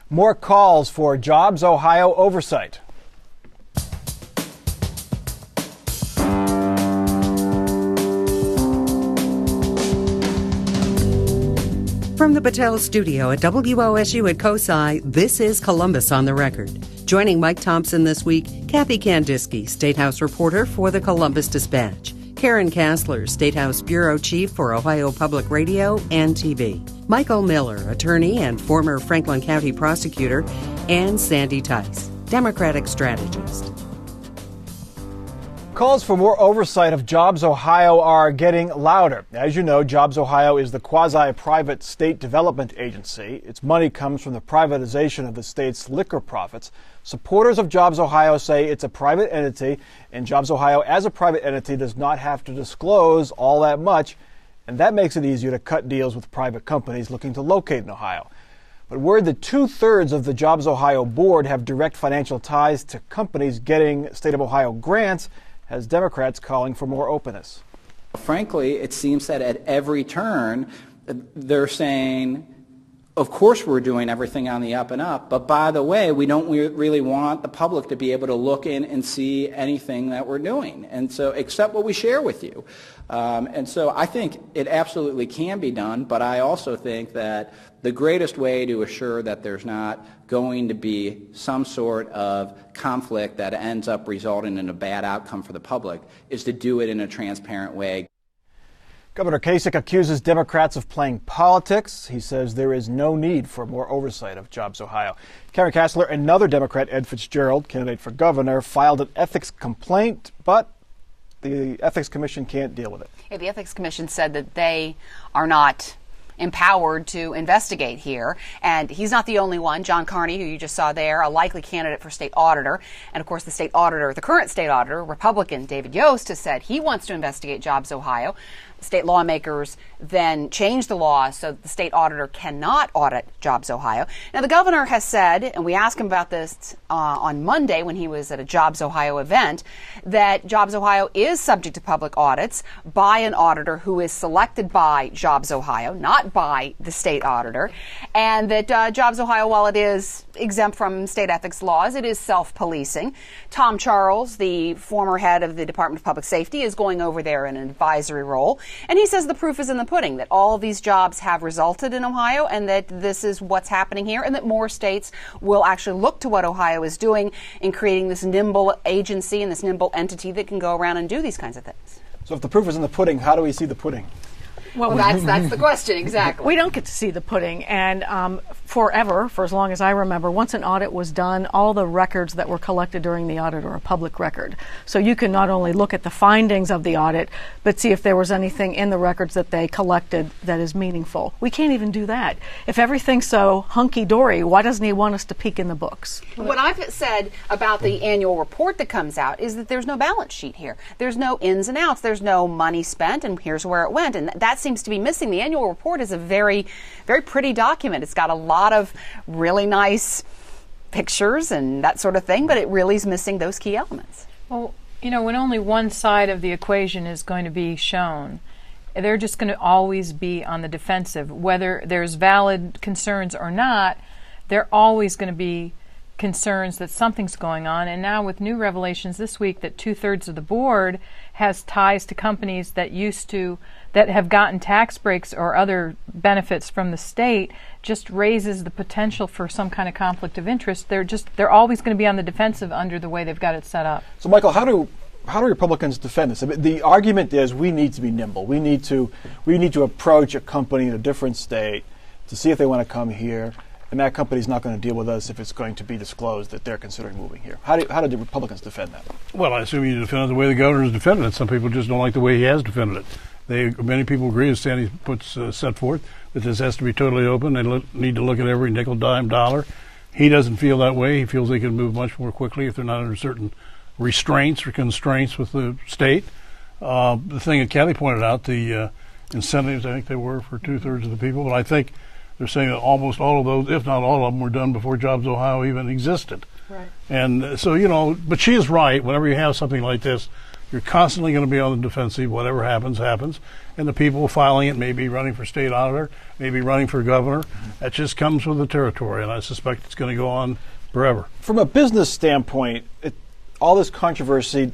More calls for Jobs Ohio oversight. From the Battelle Studio at WOSU at COSI, this is Columbus on the Record. Joining Mike Thompson this week, Kathy Kandinsky, State House reporter for the Columbus Dispatch, Karen Kassler, State House bureau chief for Ohio Public Radio and TV, Michael Miller, attorney and former Franklin County prosecutor, and Sandy Tice, Democratic strategist. Calls for more oversight of Jobs Ohio are getting louder. As you know, Jobs Ohio is the quasi-private state development agency. Its money comes from the privatization of the state's liquor profits. Supporters of Jobs Ohio say it's a private entity, and Jobs Ohio as a private entity does not have to disclose all that much, and that makes it easier to cut deals with private companies looking to locate in Ohio. But word that 2/3 of the Jobs Ohio board have direct financial ties to companies getting State of Ohio grants has Democrats calling for more openness. Frankly, it seems that at every turn, they're saying, of course we're doing everything on the up and up, but by the way, we don't really want the public to be able to look in and see anything that we're doing, and so except what we share with you. And so I think it absolutely can be done, but I also think that the greatest way to assure that there's not going to be some sort of conflict that ends up resulting in a bad outcome for the public is to do it in a transparent way. Governor Kasich accuses Democrats of playing politics. He says there is no need for more oversight of Jobs Ohio. Karen Kassler, another Democrat, Ed Fitzgerald, candidate for governor, filed an ethics complaint, but the Ethics Commission can't deal with it. Yeah, the Ethics Commission said that they are not empowered to investigate here. And he's not the only one. John Carney, who you just saw there, a likely candidate for state auditor. And of course, the state auditor, the current state auditor, Republican David Yost, has said he wants to investigate Jobs Ohio. State lawmakers then changed the law so that the state auditor cannot audit Jobs Ohio. Now, the governor has said, and we asked him about this on Monday when he was at a Jobs Ohio event, that Jobs Ohio is subject to public audits by an auditor who is selected by Jobs Ohio, not by the state auditor, and that Jobs Ohio, while it is exempt from state ethics laws, it is self-policing. Tom Charles, the former head of the Department of Public Safety, is going over there in an advisory role. And he says the proof is in the pudding, that all of these jobs have resulted in Ohio and that this is what's happening here and that more states will actually look to what Ohio is doing in creating this nimble agency and this nimble entity that can go around and do these kinds of things. So if the proof is in the pudding, how do we see the pudding? Well, that's the question, exactly. We don't get to see the pudding, and forever, for as long as I remember, once an audit was done, all the records that were collected during the audit are a public record. So you can not only look at the findings of the audit, but see if there was anything in the records that they collected that is meaningful. We can't even do that. If everything's so hunky-dory, why doesn't he want us to peek in the books? What I've said about the annual report that comes out is that there's no balance sheet here. There's no ins and outs. There's no money spent, and here's where it went. And that seems to be missing. The annual report is a very, very pretty document. It's got a lot of really nice pictures and that sort of thing, but it really is missing those key elements. Well, you know, when only one side of the equation is going to be shown, they're just going to always be on the defensive. Whether there's valid concerns or not, they're always going to be concerns that something's going on. And now with new revelations this week that 2/3 of the board has ties to companies that have gotten tax breaks or other benefits from the state, just raises the potential for some kind of conflict of interest. They're always going to be on the defensive under the way they've got it set up. So, Michael, how do Republicans defend this? I mean, the argument is we need to be nimble. We need to approach a company in a different state to see if they want to come here, and that company's not going to deal with us if it's going to be disclosed that they're considering moving here. How do the Republicans defend that? Well, I assume you defend it the way the governor's defended it. Some people just don't like the way he has defended it. Many people agree, as Sandy set forth, that this has to be totally open. They need to look at every nickel, dime, dollar. He doesn't feel that way. He feels they can move much more quickly if they're not under certain restraints or constraints with the state. The thing that Kathy pointed out, the incentives, I think they were for 2/3 of the people, but I think they're saying that almost all of those, if not all of them, were done before Jobs Ohio even existed. Right. And so, you know, but she is right. Whenever you have something like this, You're constantly going to be on the defensive. Whatever happens, happens. And the people filing it may be running for state auditor, maybe running for governor. That just comes with the territory, and I suspect it's going to go on forever. From a business standpoint, all this controversy,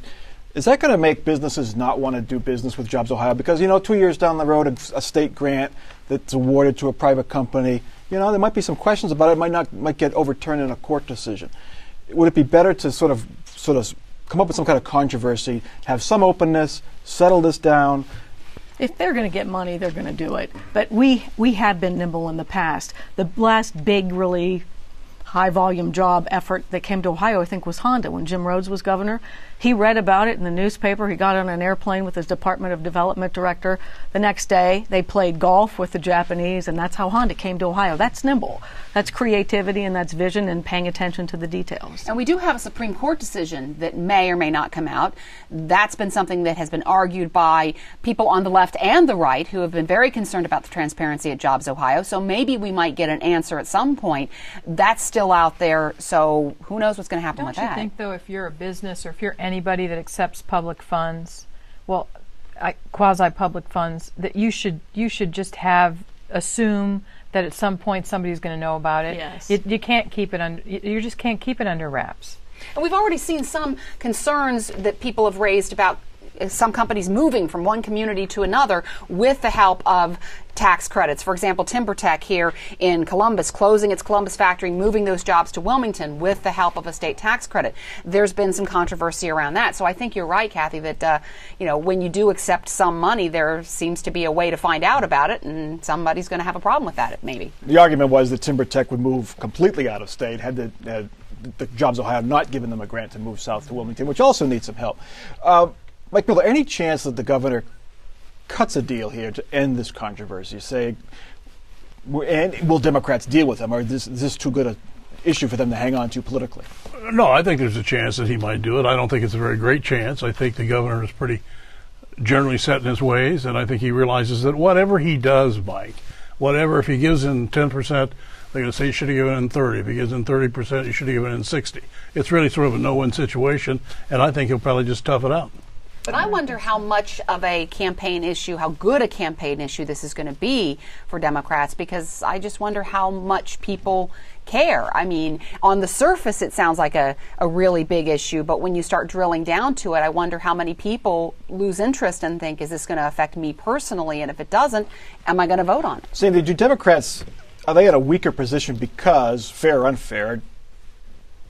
is that going to make businesses not want to do business with Jobs Ohio? Because, 2 years down the road, a state grant that's awarded to a private company, there might be some questions about it. It might get overturned in a court decision. Would it be better to sort of come up with some kind of controversy, have some openness, settle this down? If they're going to get money, they're going to do it. But we have been nimble in the past. The last big, really high-volume job effort that came to Ohio, I think, was Honda when Jim Rhodes was governor. He read about it in the newspaper. He got on an airplane with his Department of Development director. The next day, they played golf with the Japanese, and that's how Honda came to Ohio. That's nimble. That's creativity, and that's vision and paying attention to the details. And we do have a Supreme Court decision that may or may not come out. That's been something that has been argued by people on the left and the right who have been very concerned about the transparency at Jobs Ohio. So maybe we might get an answer at some point. That's still out there, so who knows what's going to happen with that. Don't you think, though, if you're a business or if you're anybody that accepts public funds, quasi-public funds, that you should just assume that at some point somebody's going to know about it. Yes. You can't keep it under. You just can't keep it under wraps. And we've already seen some concerns that people have raised about some companies moving from one community to another with the help of tax credits. For example, TimberTech here in Columbus, closing its Columbus factory, moving those jobs to Wilmington with the help of a state tax credit. There's been some controversy around that. So I think you're right, Kathy, that when you do accept some money, there seems to be a way to find out about it, and somebody's going to have a problem with that, maybe. The argument was that TimberTech would move completely out of state had the Jobs Ohio not given them a grant to move south to Wilmington, which also needs some help. Mike Miller, any chance that the governor cuts a deal here to end this controversy? Say, and will Democrats deal with them, or is this too good an issue for them to hang on to politically? No, I think there's a chance that he might do it. I don't think it's a very great chance. I think the governor is pretty generally set in his ways, and I think he realizes that whatever he does, Mike, if he gives in 10%, they're going to say you should have given in 30. If he gives in 30%, you should have given in 60. It's really sort of a no-win situation, and I think he'll probably just tough it out. But I wonder how much of a campaign issue, how good a campaign issue this is going to be for Democrats, because I just wonder how much people care. I mean, on the surface, it sounds like a really big issue, but when you start drilling down to it, I wonder how many people lose interest and think, is this going to affect me personally? And if it doesn't, am I going to vote on it? Sandy, do Democrats, are they in a weaker position because, fair or unfair,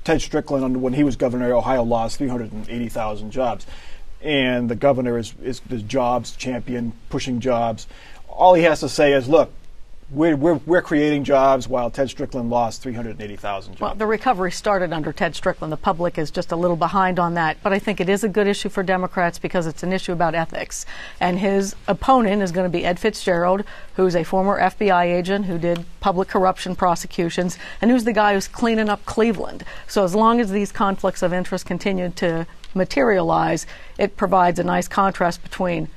Ted Strickland, when he was governor of Ohio, lost 380,000 jobs. And the governor is the jobs champion, pushing jobs. All he has to say is, look, we're creating jobs while Ted Strickland lost 380,000 jobs. Well, the recovery started under Ted Strickland. The public is just a little behind on that. But I think it is a good issue for Democrats because it's an issue about ethics. And his opponent is going to be Ed Fitzgerald, who's a former FBI agent who did public corruption prosecutions, and who's the guy who's cleaning up Cleveland. So as long as these conflicts of interest continue to materialize, it provides a nice contrast between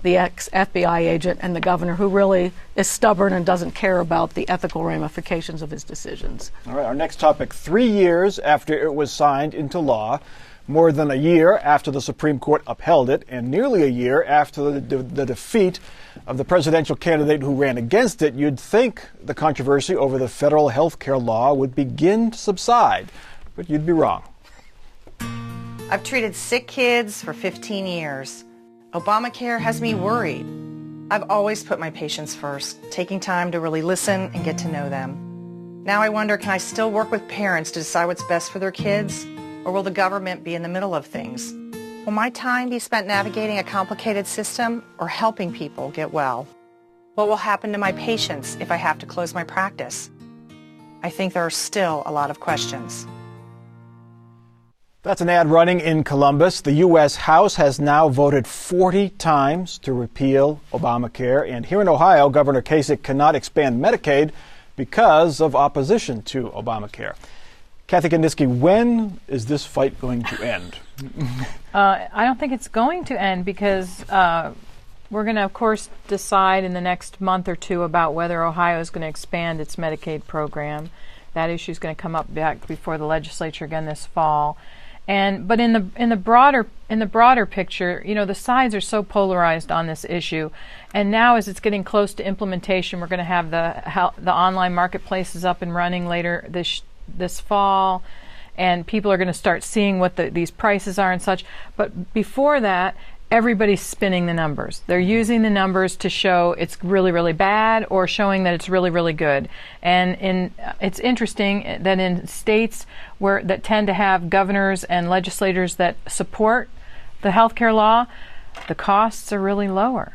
the ex-FBI agent and the governor, who really is stubborn and doesn't care about the ethical ramifications of his decisions. All right, our next topic, 3 years after it was signed into law, more than a year after the Supreme Court upheld it, and nearly a year after the defeat of the presidential candidate who ran against it, you'd think the controversy over the federal health care law would begin to subside, but you'd be wrong. I've treated sick kids for 15 years. Obamacare has me worried. I've always put my patients first, taking time to really listen and get to know them. Now I wonder, can I still work with parents to decide what's best for their kids? Or will the government be in the middle of things? Will my time be spent navigating a complicated system or helping people get well? What will happen to my patients if I have to close my practice? I think there are still a lot of questions. That's an ad running in Columbus. The U.S. House has now voted 40 times to repeal Obamacare. And here in Ohio, Governor Kasich cannot expand Medicaid because of opposition to Obamacare. Kathy Kandinsky, when is this fight going to end? I don't think it's going to end because we're going to, of course, decide in the next month or two about whether Ohio is going to expand its Medicaid program. That issue is going to come up back before the legislature again this fall. But in the broader picture, the sides are so polarized on this issue. And now, as it's getting close to implementation, we're going to have the online marketplaces up and running later this fall, and people are going to start seeing what these prices are and such. But before that, everybody's spinning the numbers. They're using the numbers to show it's really, really bad or showing that it's really, really good. And it's interesting that in states that tend to have governors and legislators that support the healthcare law, the costs are really lower.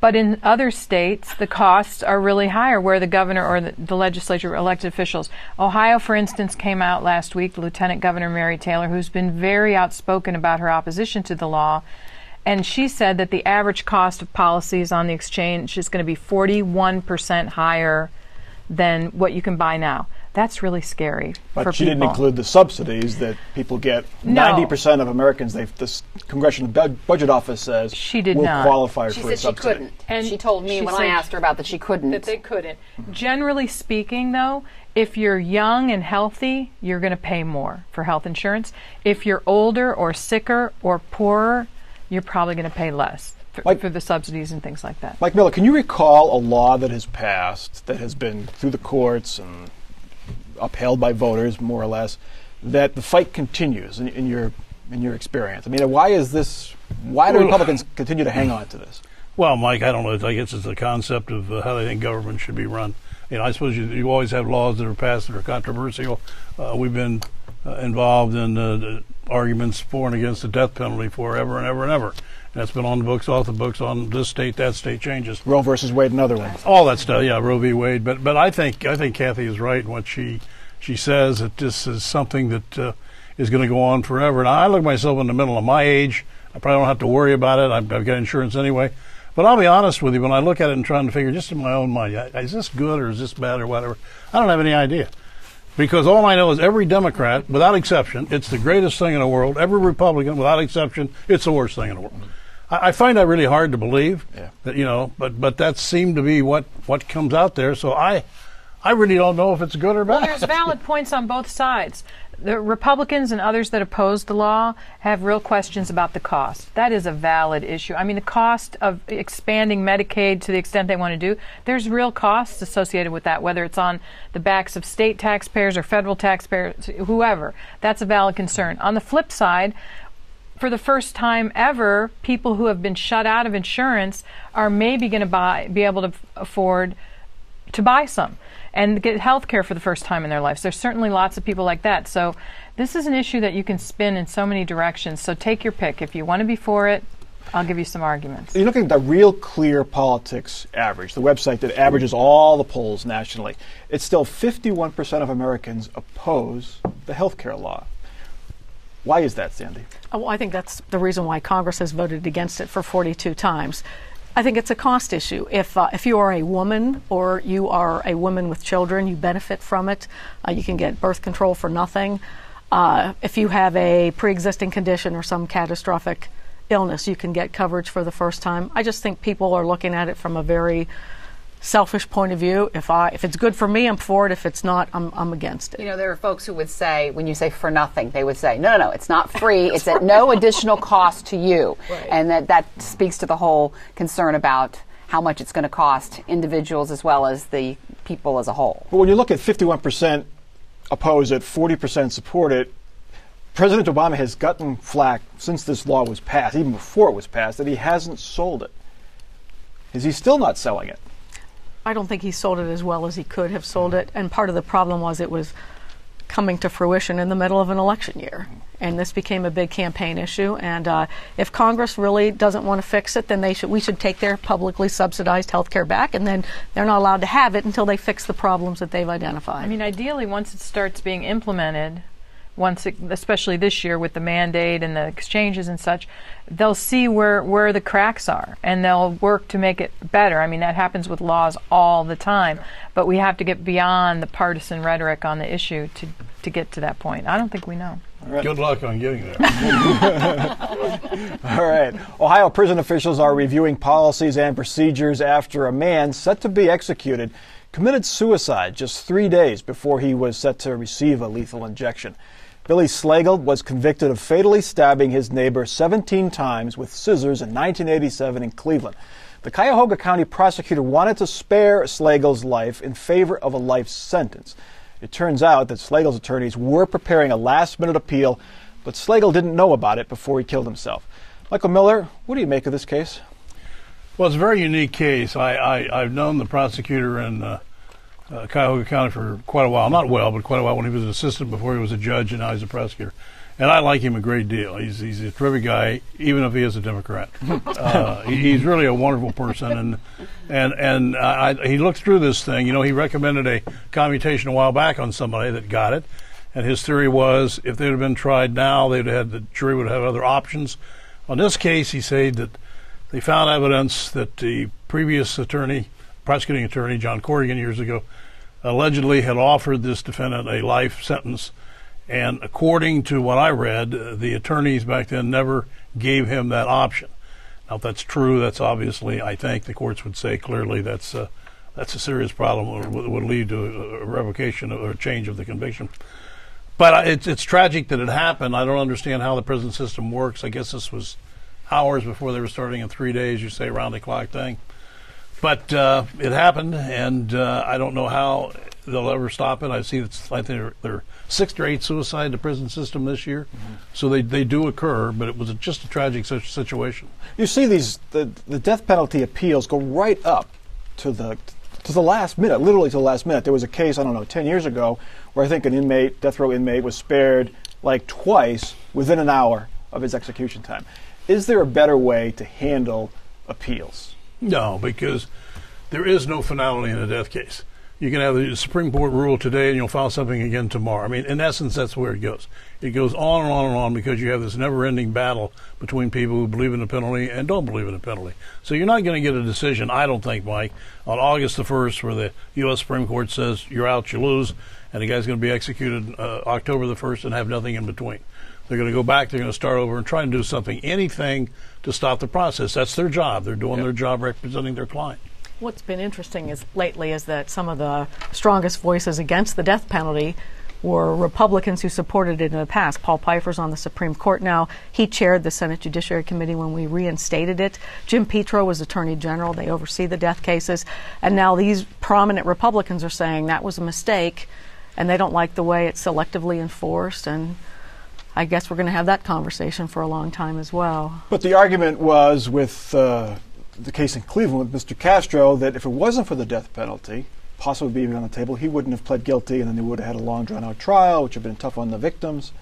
But in other states, the costs are really higher where the governor or the legislature, elected officials. Ohio, for instance, came out last week, Lieutenant Governor Mary Taylor, who's been very outspoken about her opposition to the law. And she said that the average cost of policies on the exchange is going to be 41% higher than what you can buy now. That's really scary for people. But she didn't include the subsidies that people get. No. 90% of Americans, this Congressional Budget Office says, she did will not qualify She for a said subsidy. she couldn't. And she told me she when I said asked her about that she couldn't. That they couldn't. Generally speaking, though, if you're young and healthy, you're going to pay more for health insurance. If you're older or sicker or poorer, you're probably going to pay less for the subsidies and things like that. Mike Miller, can you recall a law that has passed, that has been through the courts and upheld by voters, more or less, that the fight continues in your experience? I mean, why do Republicans continue to hang on to this? Well, Mike, I don't know. I guess it's the concept of how they think government should be run. I suppose you always have laws that are passed that are controversial. We've been involved in the arguments for and against the death penalty forever and ever and ever. And that's been on the books, off the books, on this state, that state changes. Roe versus Wade, another one. All that stuff, yeah, Roe v. Wade. But I think Kathy is right in what she says, that this is something that is going to go on forever. And I look myself in the middle of my age. I probably don't have to worry about it. I've got insurance anyway. But I'll be honest with you, when I look at it and trying to figure just in my own mind, is this good or is this bad or whatever, I don't have any idea. Because all I know is every Democrat, without exception, it's the greatest thing in the world. Every Republican, without exception, it's the worst thing in the world. I find that really hard to believe, that, but that seemed to be what comes out there. So I really don't know if it's good or bad. Well, there's valid points on both sides. The Republicans and others that oppose the law have real questions about the cost. That is a valid issue. I mean, the cost of expanding Medicaid to the extent they want to do, there's real costs associated with that, whether it's on the backs of state taxpayers or federal taxpayers, whoever. That's a valid concern. On the flip side, for the first time ever, people who have been shut out of insurance are maybe going to be able to afford to buy some and get health care for the first time in their lives. There's certainly lots of people like that. So this is an issue that you can spin in so many directions. So take your pick. If you want to be for it, I'll give you some arguments. You're looking at the Real Clear Politics average, the website that averages all the polls nationally. It's still 51% of Americans oppose the health care law. Why is that, Sandy? Well, I think that's the reason why Congress has voted against it for 42 times. I think it's a cost issue. If you are a woman or you are a woman with children, you benefit from it. You can get birth control for nothing. If you have a pre-existing condition or some catastrophic illness, you can get coverage for the first time. I just think people are looking at it from a very selfish point of view. If it's good for me, I'm for it. If it's not, I'm against it. There are folks who would say, when you say for nothing, they would say, no, it's not free. It's at no additional cost to you. Right. And that speaks to the whole concern about how much it's going to cost individuals as well as the people as a whole. Well, when you look at 51% oppose it, 40% support it, President Obama has gotten flack since this law was passed, even before it was passed, that he hasn't sold it. Is he still not selling it? I don't think he sold it as well as he could have sold it, and part of the problem was it was coming to fruition in the middle of an election year, and this became a big campaign issue. And if Congress really doesn't want to fix it, then we should take their publicly subsidized health care back, and then they're not allowed to have it until they fix the problems that they've identified. I mean, ideally, once it starts being implemented, especially this year with the mandate and the exchanges and such, they'll see where the cracks are and they'll work to make it better. I mean, that happens with laws all the time, but we have to get beyond the partisan rhetoric on the issue to get to that point. I don't think we know. Right. Good luck on getting there. All right. Ohio prison officials are reviewing policies and procedures after a man set to be executed committed suicide just 3 days before he was set to receive a lethal injection. Billy Slagle was convicted of fatally stabbing his neighbor 17 times with scissors in 1987 in Cleveland. The Cuyahoga County prosecutor wanted to spare Slagle's life in favor of a life sentence. It turns out that Slagle's attorneys were preparing a last-minute appeal, but Slagle didn't know about it before he killed himself. Michael Miller, what do you make of this case? Well, it's a very unique case. I've known the prosecutor in Cuyahoga County for quite a while. Not well, but quite a while, when he was an assistant before he was a judge, and now he's a prosecutor. And I like him a great deal. He's a terrific guy, even if he is a Democrat. He's really a wonderful person, and he looked through this thing. You know, he recommended a commutation a while back on somebody that got it, and his theory was if they'd have been tried now, the jury would have other options. On this case, he said that they found evidence that the previous prosecuting attorney, John Corrigan, years ago, allegedly had offered this defendant a life sentence. And according to what I read, the attorneys back then never gave him that option. Now, if that's true, that's obviously, I think the courts would say clearly that's a serious problem. Would lead to a revocation or a change of the conviction. But it's tragic that it happened. I don't understand how the prison system works. I guess this was hours before they were starting in 3 days, you say, round the clock thing. But it happened, and I don't know how they'll ever stop it. I see I think there are 6 or 8 suicides in the prison system this year, so they do occur. But it was just a tragic situation. You see the death penalty appeals go right up to the last minute, literally to the last minute. There was a case, I don't know, 10 years ago, where I think an inmate, death row inmate, was spared like twice within an hour of his execution time. Is there a better way to handle appeals? No, because there is no finality in a death case. You can have the Supreme Court rule today and you'll file something again tomorrow. I mean, in essence, that's where it goes. It goes on and on and on because you have this never-ending battle between people who believe in the penalty and don't believe in the penalty. So you're not going to get a decision, I don't think, Mike, on August the 1st where the U.S. Supreme Court says you're out, you lose, and the guy's going to be executed October the 1st and have nothing in between. They're going to go back, they're going to start over and try and do something, anything to stop the process. That's their job. They're doing their job representing their client. What's been interesting lately is that some of the strongest voices against the death penalty were Republicans who supported it in the past. Paul Pfeiffer's on the Supreme Court now. He chaired the Senate Judiciary Committee when we reinstated it. Jim Petro was Attorney General. They oversee the death cases. And now these prominent Republicans are saying that was a mistake, and they don't like the way it's selectively enforced. And I guess we're going to have that conversation for a long time as well. But the argument was with the case in Cleveland with Mr. Castro that if it wasn't for the death penalty, possibly being on the table, he wouldn't have pled guilty, and then they would have had a long, drawn-out trial, which would have been tough on the victims.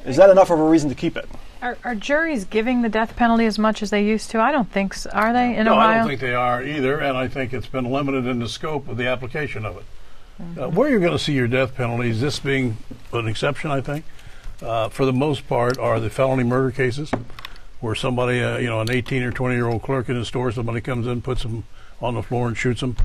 Is that enough of a reason to keep it? Are juries giving the death penalty as much as they used to? I don't think so. Are they in Ohio? No, I don't think they are either, and I think it's been limited in the scope of the application of it. Where you're going to see your death penalties, this being an exception, I think, for the most part, are the felony murder cases, where somebody, an 18 or 20-year-old clerk in a store, somebody comes in, puts them on the floor and shoots them,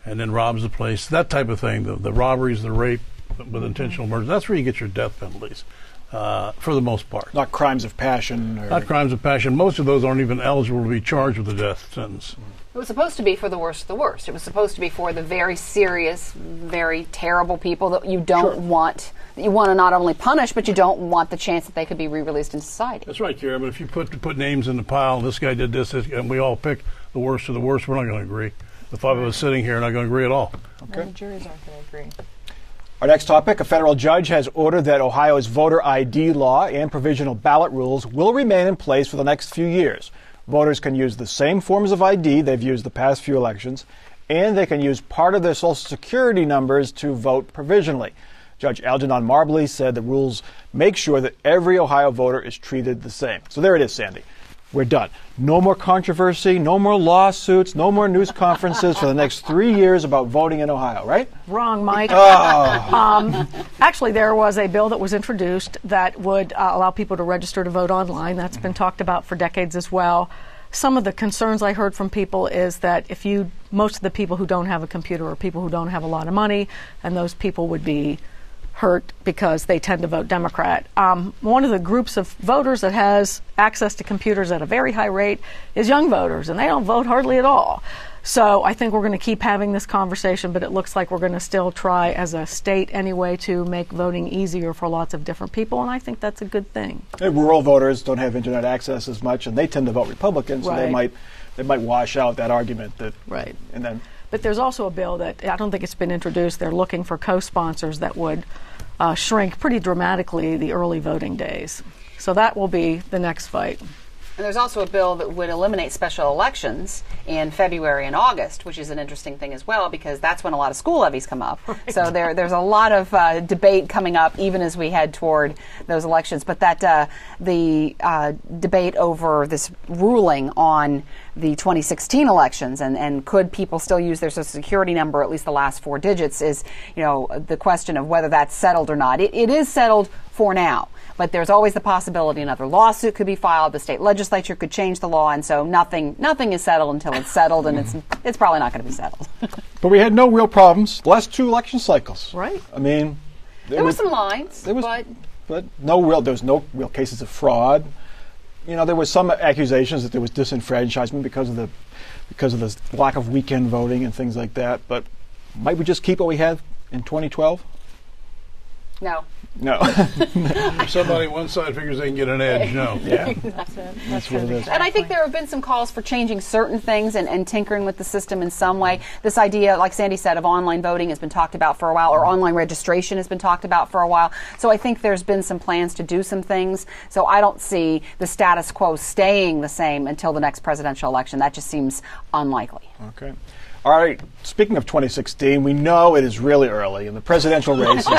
and then robs the place. That type of thing, the robberies, the rape with intentional murder, that's where you get your death penalties, for the most part. Not crimes of passion? Not crimes of passion. Most of those aren't even eligible to be charged with a death sentence. It was supposed to be for the worst of the worst. It was supposed to be for the very serious, very terrible people that you don't want, that you want to not only punish, but you don't want the chance that they could be re-released in society. That's right, Kara, but if you put names in the pile, this guy did this, and we all pick the worst of the worst, we're not going to agree. The 5 of us sitting here are not going to agree at all. Okay. Well, the juries aren't going to agree. Our next topic, a federal judge has ordered that Ohio's voter ID law and provisional ballot rules will remain in place for the next few years. Voters can use the same forms of ID they've used the past few elections, and they can use part of their Social Security numbers to vote provisionally. Judge Algernon Marbley said the rules make sure that every Ohio voter is treated the same. So there it is, Sandy. We're done. No more controversy, no more lawsuits, no more news conferences for the next 3 years about voting in Ohio, right? Wrong, Mike. Actually, there was a bill that was introduced that would allow people to register to vote online. That's been talked about for decades as well. Some of the concerns I heard from people is that most of the people who don't have a computer are people who don't have a lot of money, and those people would be hurt because they tend to vote Democrat. One of the groups of voters that has access to computers at a very high rate is young voters, and they don't vote hardly at all. So I think we're going to keep having this conversation, but it looks like we're going to still try as a state anyway to make voting easier for lots of different people, and I think that's a good thing. Rural voters don't have internet access as much, and they tend to vote Republican, so Right. they might wash out that argument that Right. and then But there's also a bill that I don't think it's been introduced. They're looking for co-sponsors that would shrink pretty dramatically the early voting days. So that will be the next fight. And there's also a bill that would eliminate special elections in February and August, which is an interesting thing as well, because that's when a lot of school levies come up. Right. So there's a lot of debate coming up even as we head toward those elections. But that the debate over this ruling on the 2016 elections and could people still use their Social Security number, at least the last 4 digits, is, the question of whether that's settled or not. It is settled for now. But there's always the possibility another lawsuit could be filed. The state legislature could change the law, and so nothing is settled until it's settled, and it's probably not going to be settled. But we had no real problems the last 2 election cycles. Right. I mean, There were some lines, but there was no real cases of fraud. There was some accusations that there was disenfranchisement because of the lack of weekend voting and things like that. But might we just keep what we had in 2012? no. No. If somebody on one side figures they can get an edge, no. Yeah. That's what it is. And I think there have been some calls for changing certain things and tinkering with the system in some way. This idea, like Sandy said, of online voting has been talked about for a while, or online registration has been talked about for a while. So I think there's been some plans to do some things. So I don't see the status quo staying the same until the next presidential election. That just seems unlikely. Okay. All right. Speaking of 2016, we know it is really early, and the presidential race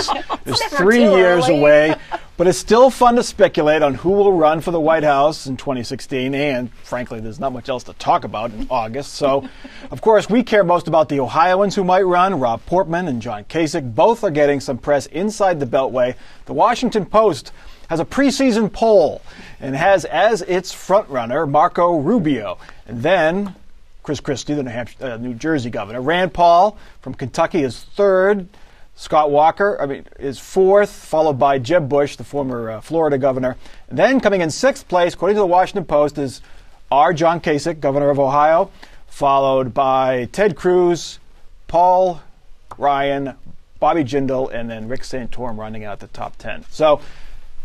is 3 years early. away. But it's still fun to speculate on who will run for the White House in 2016. And frankly, there's not much else to talk about in August. So, of course, we care most about the Ohioans who might run. Rob Portman and John Kasich both are getting some press inside the Beltway. The Washington Post has a preseason poll and has as its frontrunner Marco Rubio. And then Chris Christie, the New Jersey governor. Rand Paul from Kentucky is third. Scott Walker, is fourth, followed by Jeb Bush, the former Florida governor. And then coming in sixth place, according to the Washington Post, is John Kasich, governor of Ohio, followed by Ted Cruz, Paul Ryan, Bobby Jindal, and then Rick Santorum rounding out the top 10. So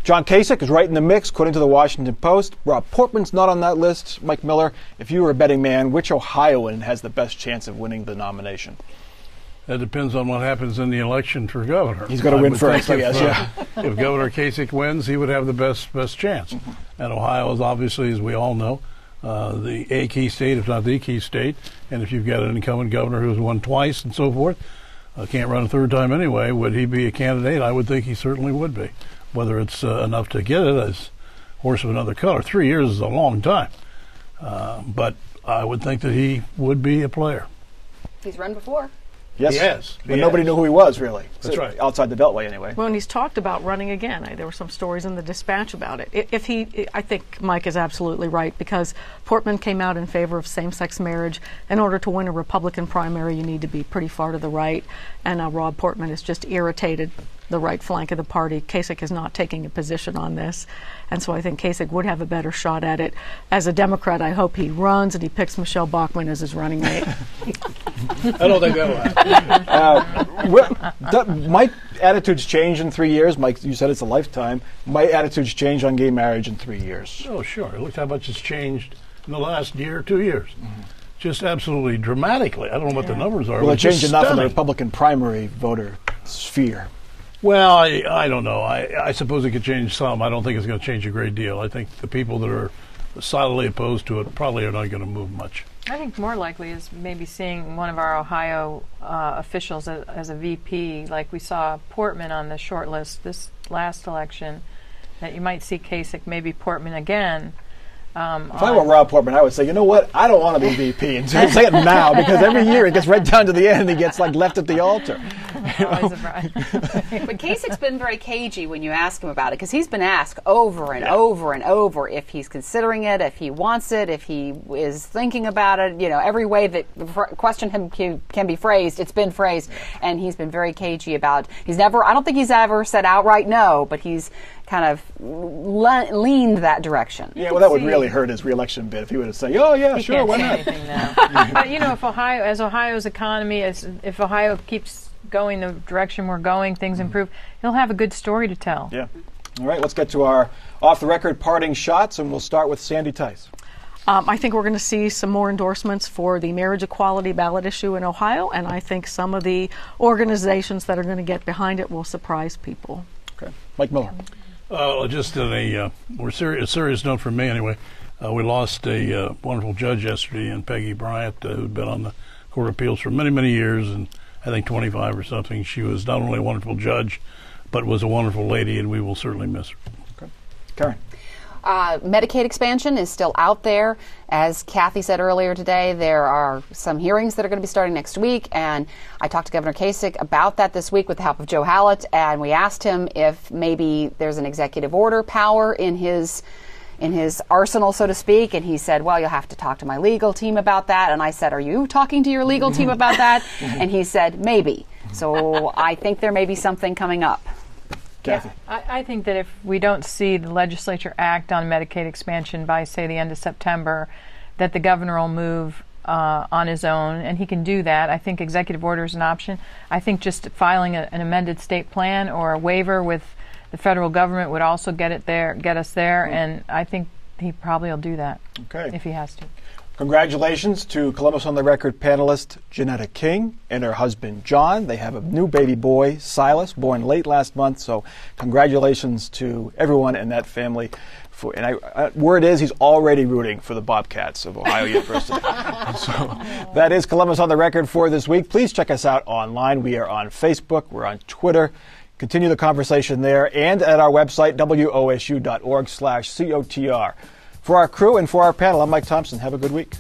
John Kasich is right in the mix, according to the Washington Post. Rob Portman's not on that list. Mike Miller, if you were a betting man, which Ohioan has the best chance of winning the nomination? That depends on what happens in the election for governor. He's going to win first, I guess, yeah. If Governor Kasich wins, he would have the best chance. Mm-hmm. And Ohio is obviously, as we all know, a key state, if not the key state. And if you've got an incumbent governor who's won twice and so forth, can't run a third time anyway, would he be a candidate? I would think he certainly would be. Whether it's enough to get it as horse of another color. 3 years is a long time. But I would think that he would be a player. He's run before. Yes. He has. But nobody knew who he was, really. That's right. Outside the Beltway, anyway. Well, and he's talked about running again. There were some stories in the Dispatch about it. I think Mike is absolutely right, because Portman came out in favor of same-sex marriage. In order to win a Republican primary, you need to be pretty far to the right. And Rob Portman has just irritated the right flank of the party. Kasich is not taking a position on this. And so I think Kasich would have a better shot at it. As a Democrat, I hope he runs and he picks Michelle Bachmann as his running mate. I don't think that'll happen. Might attitudes change in 3 years? Mike, you said it's a lifetime. Might attitudes change on gay marriage in 3 years? Oh, sure. Look how much it's changed in the last year, 2 years. Mm-hmm. Just absolutely dramatically. I don't know what the numbers are. Will it change enough in the stunning. Republican primary voter sphere? Well, I don't know. I suppose it could change some. I don't think it's going to change a great deal. I think the people that are solidly opposed to it probably are not going to move much. I think more likely is maybe seeing one of our Ohio officials as a VP, like we saw Portman on the short list this last election, that you might see Kasich, maybe Portman again. If I were Rob Portman, I would say, you know what? I don't want to be VP. And so say it now, because every year it gets right down to the end and he gets left at the altar. Always a bribe. But Kasich's been very cagey when you ask him about it, because he's been asked over and over and over if he's considering it, if he wants it, if he is thinking about it. Every way that the question can be phrased, it's been phrased, and he's been very cagey about. I don't think he's ever said outright no, but he's kind of leaned that direction. Yeah, well, that would really hurt his reelection bid if he would have said, "Oh yeah, sure, why not?" Anything now. But if Ohio's economy, if Ohio keeps going the direction we're going, things improve, he'll have a good story to tell. Yeah. All right, let's get to our off-the-record parting shots, and we'll start with Sandy Tice. I think we're going to see some more endorsements for the marriage equality ballot issue in Ohio, and I think some of the organizations that are going to get behind it will surprise people. Okay. Mike Miller. Just on a serious note for me anyway, we lost a wonderful judge yesterday in Peggy Bryant, who'd been on the Court of Appeals for many, many years, and I think 25 or something. She was not only a wonderful judge, but was a wonderful lady, and we will certainly miss her. Okay. Karen. Medicaid expansion is still out there. As Kathy said earlier today, there are some hearings that are going to be starting next week, and I talked to Governor Kasich about that this week with the help of Joe Hallett, and we asked him if maybe there's an executive order power in his arsenal, so to speak, and he said, well, you'll have to talk to my legal team about that. And I said, are you talking to your legal team about that? And he said, maybe. So I think there may be something coming up. Kathy. Yeah, I think that if we don't see the legislature act on Medicaid expansion by, say, the end of September, that the governor will move on his own, and he can do that. I think executive order is an option. I think just filing an amended state plan or a waiver with the federal government would also get us there, and I think he probably will do that if he has to. Congratulations to Columbus on the Record panelist Janetta King and her husband John. They have a new baby boy, Silas, born late last month. So congratulations to everyone in that family. Word is he's already rooting for the Bobcats of Ohio University. So that is Columbus on the Record for this week. Please check us out online. We are on Facebook. We're on Twitter. Continue the conversation there and at our website, wosu.org/COTR. For our crew and for our panel, I'm Mike Thompson. Have a good week.